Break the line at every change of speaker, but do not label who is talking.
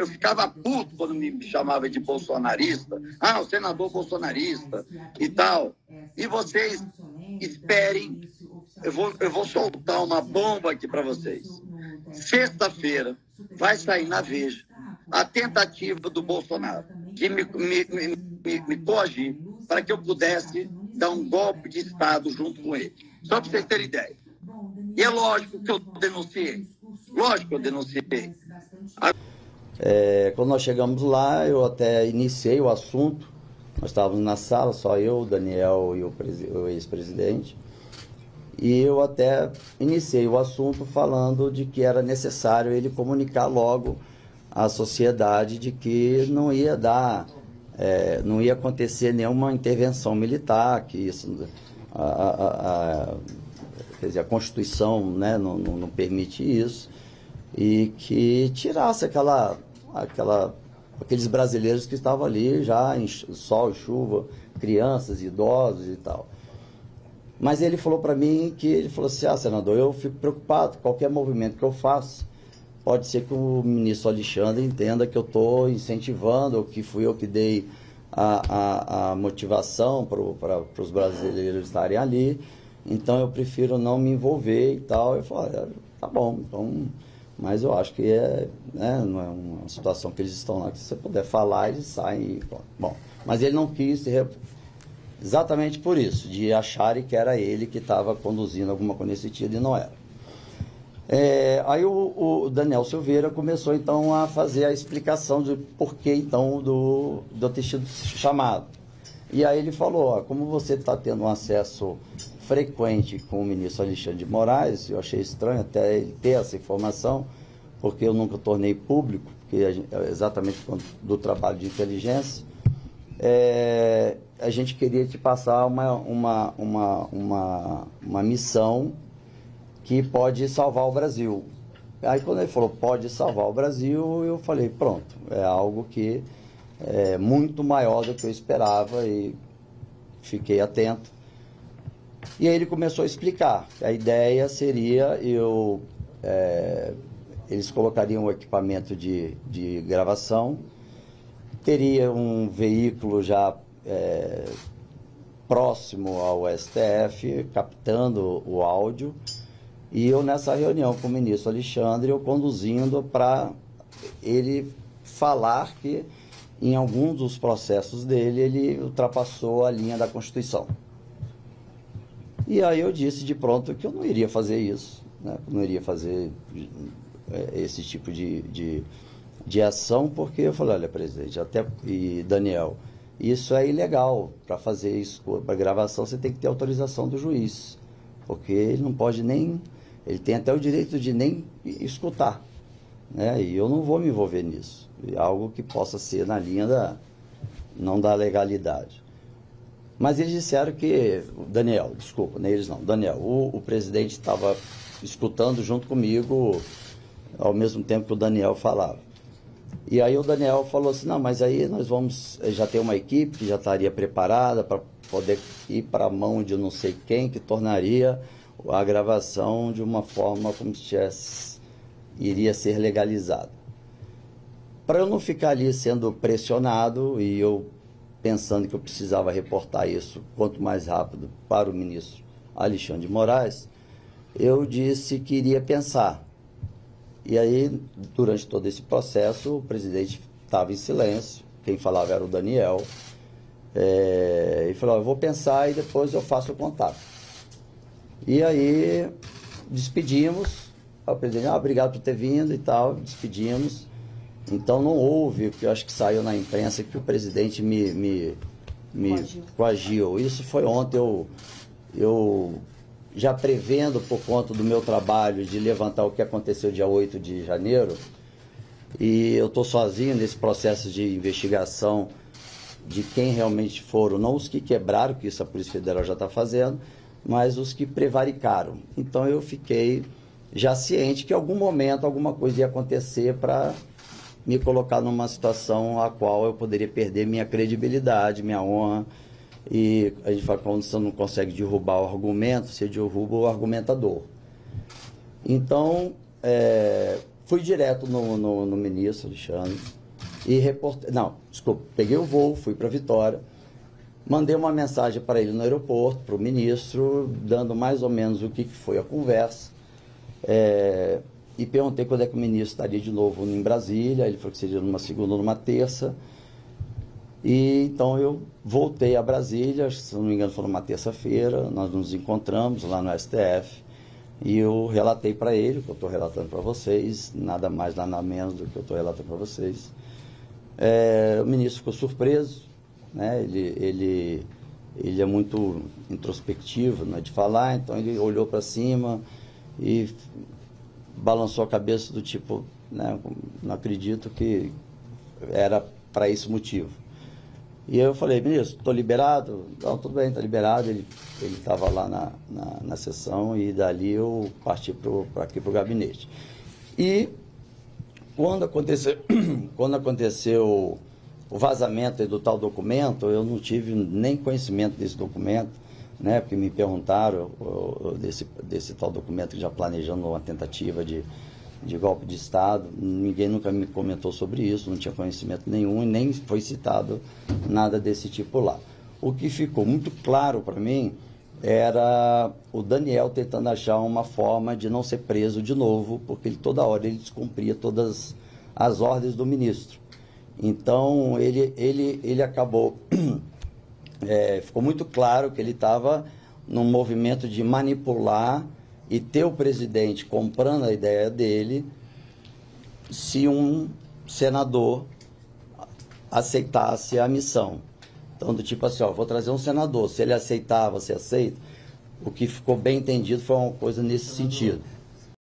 eu ficava puto quando me chamava de bolsonarista. Ah, o senador bolsonarista e tal. E vocês esperem, eu vou soltar uma bomba aqui para vocês. Sexta-feira vai sair na Veja a tentativa do Bolsonaro de me coagir para que eu pudesse dar um golpe de Estado junto com ele. Só para vocês terem ideia. E é lógico que eu denunciei. Lógico que eu denunciei.
Quando nós chegamos lá, eu até iniciei o assunto. Nós estávamos na sala, só eu, o Daniel e o ex-presidente. E eu até iniciei o assunto falando de que era necessário ele comunicar logo à sociedade de que não ia dar, não ia acontecer nenhuma intervenção militar, que isso, quer dizer, a Constituição, né, não permite isso, e que tirasse aqueles brasileiros que estavam ali já em sol e chuva, crianças, idosos e tal. Mas ele falou para mim ele falou assim, senador, eu fico preocupado, qualquer movimento que eu faço, pode ser que o ministro Alexandre entenda que eu estou incentivando, ou que fui eu que dei a motivação para os brasileiros estarem ali, então eu prefiro não me envolver e tal. Eu falei, tá bom, então, mas eu acho que não é uma situação que eles estão lá, que se você puder falar, eles saem. Bom, mas ele não quis exatamente por isso, de acharem que era ele que estava conduzindo alguma coisa nesse sentido, e não era. Aí o Daniel Silveira começou então a fazer a explicação de porquê então do ter sido chamado. E aí ele falou, como você está tendo um acesso frequente com o ministro Alexandre de Moraes, eu achei estranho até ele ter essa informação, porque eu nunca tornei público, porque exatamente do trabalho de inteligência, a gente queria te passar uma missão que pode salvar o Brasil. Aí quando ele falou, pode salvar o Brasil, eu falei, pronto, é algo que é muito maior do que eu esperava, e fiquei atento. E aí ele começou a explicar. A ideia seria, eles colocariam o equipamento de gravação, teria um veículo já próximo ao STF, captando o áudio, e eu nessa reunião com o ministro Alexandre, eu conduzindo para ele falar que em alguns dos processos dele, ele ultrapassou a linha da Constituição. E aí eu disse de pronto que eu não iria fazer isso, né? Não iria fazer esse tipo de ação, porque eu falei, olha, presidente, e Daniel, isso é ilegal. Para fazer isso, para gravação, você tem que ter autorização do juiz, porque ele não pode nem, ele tem até o direito de nem escutar, né? E eu não vou me envolver nisso, algo que possa ser na linha não da legalidade. Mas eles disseram que, Daniel, desculpa, não é eles não, Daniel, o presidente estava escutando junto comigo, ao mesmo tempo que o Daniel falava. E aí o Daniel falou assim, não, mas aí nós vamos, já tem uma equipe que já estaria preparada para poder ir para a mão de não sei quem, que tornaria a gravação de uma forma como se iria ser legalizada. Para eu não ficar ali sendo pressionado, e eu pensando que eu precisava reportar isso quanto mais rápido para o ministro Alexandre de Moraes, eu disse que iria pensar. E aí, durante todo esse processo, o presidente estava em silêncio, quem falava era o Daniel, e falou, eu vou pensar e depois eu faço o contato. E aí, despedimos, o presidente, obrigado por ter vindo e tal, despedimos. Então não houve, o que eu acho que saiu na imprensa, que o presidente me coagiu. Isso foi ontem, eu já prevendo, por conta do meu trabalho, de levantar o que aconteceu dia 8 de janeiro, e eu estou sozinho nesse processo de investigação de quem realmente foram, não os que quebraram, que isso a Polícia Federal já está fazendo, mas os que prevaricaram. Então eu fiquei já ciente que em algum momento alguma coisa ia acontecer para me colocar numa situação a qual eu poderia perder minha credibilidade, minha honra. E a gente fala, quando você não consegue derrubar o argumento, você derruba o argumentador. Então, fui direto no ministro Alexandre e reportei. Não, desculpa, peguei o voo, fui para Vitória, mandei uma mensagem para ele no aeroporto, para o ministro, dando mais ou menos o que foi a conversa. E perguntei quando é que o ministro estaria de novo em Brasília. Ele falou que seria numa segunda ou numa terça. E então eu voltei a Brasília, se não me engano foi numa terça-feira, nós nos encontramos lá no STF e eu relatei para ele o que eu estou relatando para vocês, nada mais, nada menos do que eu estou relatando para vocês. O ministro ficou surpreso, né? Ele é muito introspectivo, né, de falar, então ele olhou para cima e balançou a cabeça do tipo, né, não acredito que era para esse motivo. E eu falei, ministro, estou liberado? Não, tudo bem, está liberado. Ele estava lá na sessão e dali eu parti aqui para o gabinete. E quando aconteceu o vazamento do tal documento, eu não tive nem conhecimento desse documento, né, porque me perguntaram desse tal documento que já planejando uma tentativa de golpe de Estado. Ninguém nunca me comentou sobre isso, não tinha conhecimento nenhum e nem foi citado nada desse tipo lá. O que ficou muito claro para mim era o Daniel tentando achar uma forma de não ser preso de novo, porque toda hora ele descumpria todas as ordens do ministro. Então ele acabou, ficou muito claro que ele estava num movimento de manipular e ter o presidente comprando a ideia dele se um senador aceitasse a missão. Então, do tipo assim, vou trazer um senador, se ele aceitar, você aceita? O que ficou bem entendido foi uma coisa nesse sentido.